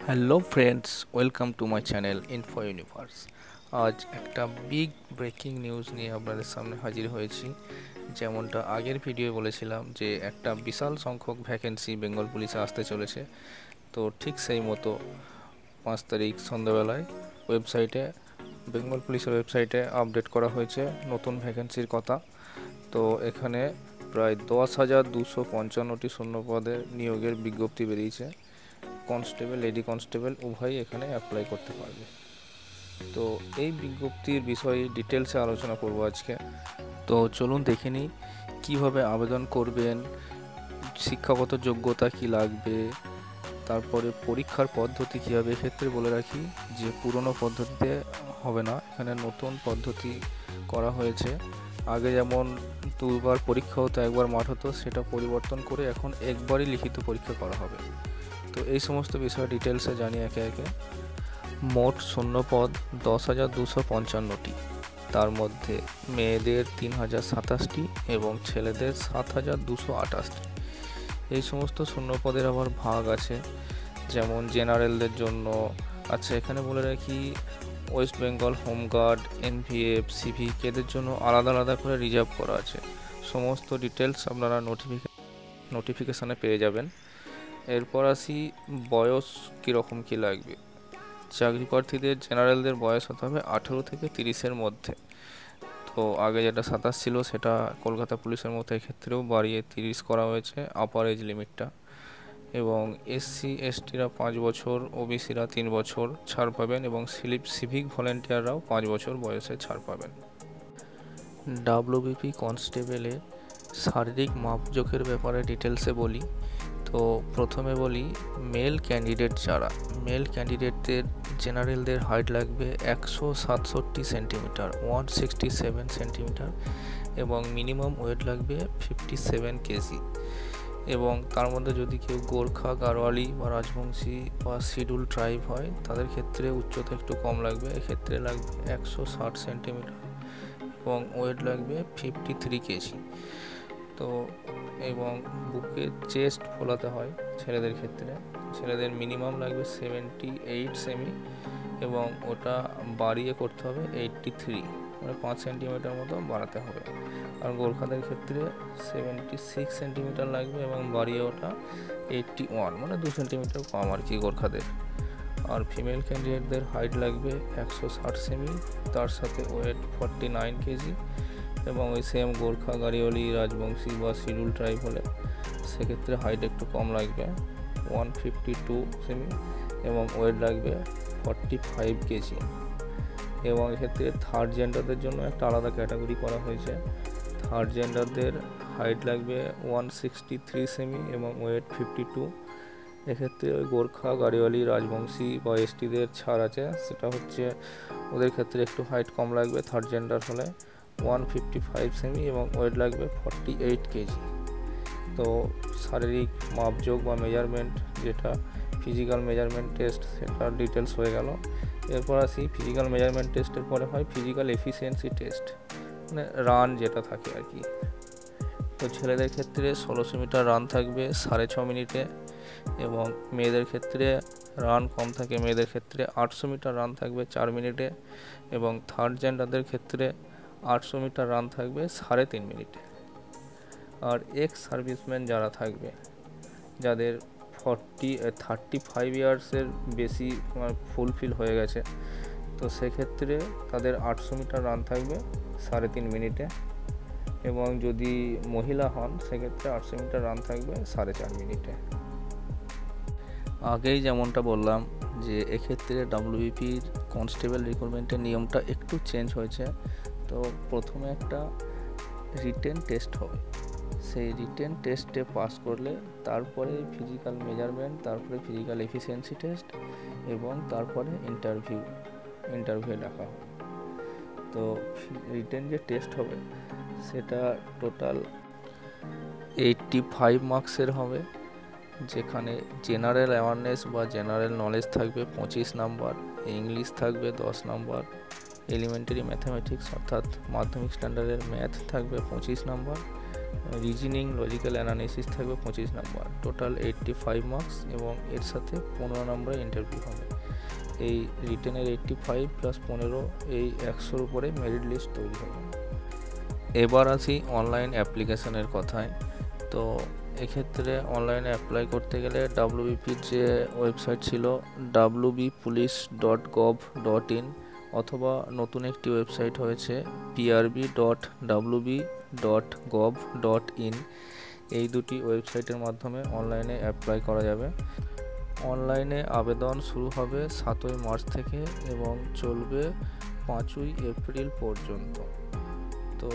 Hello friends, welcome to my channel info universe. আজ একটা big breaking news নিয়ে আপনাদের সামনে হাজির হয়েছি। যেমনটা আগের ভিডিও বলেছিলাম যে একটা বিশাল সংখ্যক ভ্যাকেন্সি বেঙ্গল পুলিশে আসতে চলেছে, তো ঠিক সেই মতো 5 তারিখ সন্ধ্যাবেলায় ওয়েবসাইটে বেঙ্গল পুলিশের ওয়েবসাইটে আপডেট করা হয়েছে নতুন ভ্যাকেন্সির কথা। তো এখানে প্রায় 10,255টি শূন্য পদে নিয়োগের বিজ্ঞপ্তি বেরিয়েছে। কনস্টেবল, লেডি কনস্টেবল উভয়ই এখানে অ্যাপ্লাই করতে পারবে। তো এই বিজ্ঞপ্তির বিষয়ে ডিটেলসে আলোচনা করব আজকে। তো চলুন দেখে নিই কীভাবে আবেদন করবেন, শিক্ষাগত যোগ্যতা কি লাগবে, তারপরে পরীক্ষার পদ্ধতি কী হবে। এক্ষেত্রে বলে রাখি যে পুরনো পদ্ধতিতে হবে না, এখানে নতুন পদ্ধতি করা হয়েছে। আগে যেমন দুবার পরীক্ষা হতো, একবার মাঠ হতো, সেটা পরিবর্তন করে এখন একবারই লিখিত পরীক্ষা করা হবে। তো এই সমস্ত বিষয় ডিটেলসে জানি একে একে। মোট শূন্যপদ 10,255টি, তার মধ্যে মেয়েদের 3,027টি এবং ছেলেদের 7,228টি। এই সমস্ত শূন্যপদের আবার ভাগ আছে, যেমন জেনারেলদের জন্য আছে, এখানে বলে রাখি West Bengal home guard, NVF, civic এদের জন্য আলাদা আলাদা করে রিজার্ভ করা আছে। সমস্ত ডিটেলস আপনারা নোটিফিকেশানে পেয়ে যাবেন। এরপর আসি বয়স কীরকম কী লাগবে। চাকরি প্রার্থীদের জেনারেলদের বয়স হতে হবে 18 থেকে 30-এর মধ্যে। তো আগে যেটা 27 ছিল সেটা কলকাতা পুলিশের মতো এক্ষেত্রেও বাড়িয়ে 30 করা হয়েছে আপার এজ লিমিটটা। এবং এসসি এসটিরা 5 বছর, ওবিসিরা 3 বছর ছাড় পাবেন এবং সিভিক ভলেন্টিয়াররাও 5 বছর বয়সে ছাড় পাবেন। ডাব্লিউবিপি কনস্টেবলের শারীরিক মাপজোখের ব্যাপারে ডিটেলসে বলি। তো প্রথমে বলি মেল ক্যান্ডিডেট যারা, মেল ক্যান্ডিডেটদের জেনারেলদের হাইট লাগবে 167 সেন্টিমিটার, 167 সেন্টিমিটার, এবং মিনিমাম ওয়েট লাগবে 57 কেজি। এবং তার মধ্যে যদি কেউ গোর্খা, গাড়োয়ালি বা রাজবংশী বা শিডিউল ট্রাইব হয় তাদের ক্ষেত্রে উচ্চতা একটু কম লাগবে, এক্ষেত্রে লাগবে 160 সেন্টিমিটার এবং ওয়েট লাগবে 53 কেজি। তো এবং বুকের চেস্ট ফোলাতে হয় ছেলেদের ক্ষেত্রে, ছেলেদের মিনিমাম লাগবে 78 সেমি এবং ওটা বাড়িয়ে করতে হবে 83, মানে 5 সেন্টিমিটার মতো বাড়াতে হবে। আর গোর্খাদের ক্ষেত্রে 76 সেন্টিমিটার লাগবে এবং বাড়িয়ে ওটা 81, মানে 2 সেন্টিমিটার কম আর কি গোর্খাদের। আর ফিমেল ক্যান্ডিডেটদের হাইট লাগবে 160 সেমি, তার সাথে ওয়েট 49 কেজি এবং ওই সেম গোর্খা, গাড়িওয়ালি, রাজবংশী বা শিডিউল ট্রাইব হলে সেক্ষেত্রে হাইট একটু কম লাগবে 152 সেমি এবং ওয়েট লাগবে 45 কেজি। এবং এক্ষেত্রে থার্ড জেন্ডারদের জন্য একটা আলাদা ক্যাটাগরি করা হয়েছে। থার্ড জেন্ডারদের হাইট লাগবে 163 সেমি এবং ওয়েট 52। এক্ষেত্রে ওই গোর্খা, গাড়িওয়ালি, রাজবংশী বা এসটিদের ছাড় আছে, সেটা হচ্ছে ওদের ক্ষেত্রে একটু হাইট কম লাগবে থার্ড জেন্ডার হলে 155 সেমি এবং ওয়েট লাগবে 48 কেজি। তো শারীরিক মাপজোক বা মেজারমেন্ট, যেটা ফিজিক্যাল মেজারমেন্ট টেস্ট, সেটার ডিটেলস হয়ে গেল। এরপর আসি ফিজিক্যাল মেজারমেন্ট টেস্টের পরে হয় ফিজিক্যাল এফিসিয়েন্সি টেস্ট, মানে রান যেটা থাকে আর কি। তো ছেলেদের ক্ষেত্রে 1600 মিটার রান থাকবে 6.5 মিনিটে এবং মেয়েদের ক্ষেত্রে রান কম থাকে, মেয়েদের ক্ষেত্রে 800 মিটার রান থাকবে 4 মিনিটে এবং থার্ড জেন্ডারদের ক্ষেত্রে 800 মিটার রান থাকবে 3.5 মিনিটে। আর এক্স সার্ভিসম্যান যারা থাকবে, যাদের 35 ইয়ার্সের বেশি ফুলফিল হয়ে গেছে, তো সেক্ষেত্রে তাদের 800 মিটার রান থাকবে 3.5 মিনিটে এবং যদি মহিলা হন সেক্ষেত্রে 800 মিটার রান থাকবে 4.5 মিনিটে। আগেই যেমনটা বললাম যে এক্ষেত্রে ডাব্লিউবিপির কনস্টেবল রিক্রুটমেন্টের নিয়মটা একটু চেঞ্জ হয়েছে। তো প্রথমে একটা রিটেন টেস্ট হবে, সেই রিটেন টেস্টে পাস করলে তারপরে ফিজিক্যাল মেজারমেন্ট, তারপরে ফিজিক্যাল এফিসিয়েন্সি টেস্ট এবং তারপরে ইন্টারভিউ ডাকা হবে। তো রিটেন যে টেস্ট হবে সেটা টোটাল 85 মার্কসের হবে, যেখানে জেনারেল অ্যাওয়ারনেস বা জেনারেল নলেজ থাকবে 25 নাম্বার, ইংলিশ থাকবে 10 নাম্বার, এলিমেন্টারি ম্যাথামেটিক্স অর্থাৎ মাধ্যমিক স্ট্যান্ডার্ডের ম্যাথ থাকবে 25 নাম্বার রিজনিং লজিক্যাল অ্যানালিসিস থাকবে 25 নাম্বার, টোটাল 85 মার্কস, এবং এর সাথে 15 নম্বরে ইন্টারভিউ হবে। এই রিটেনের 85 প্লাস 15, এই 100-র উপরে মেরিট লিস্ট তৈরি হবে। এবার আসি অনলাইন অ্যাপ্লিকেশনের কথায়। তো এক্ষেত্রে অনলাইনে অ্যাপ্লাই করতে গেলে ডাব্লিউবিপির যে ওয়েবসাইট ছিল wbpolice.gov.in, অথবা নতুন একটি ওয়েবসাইট হয়েছে prb.wb.gov.in, এই দুটি ওয়েবসাইটের মাধ্যমে অনলাইনে অ্যাপ্লাই করা যাবে। অনলাইনে আবেদন শুরু হবে 7ই মার্চ থেকে এবং চলবে 5ই এপ্রিল পর্যন্ত। তো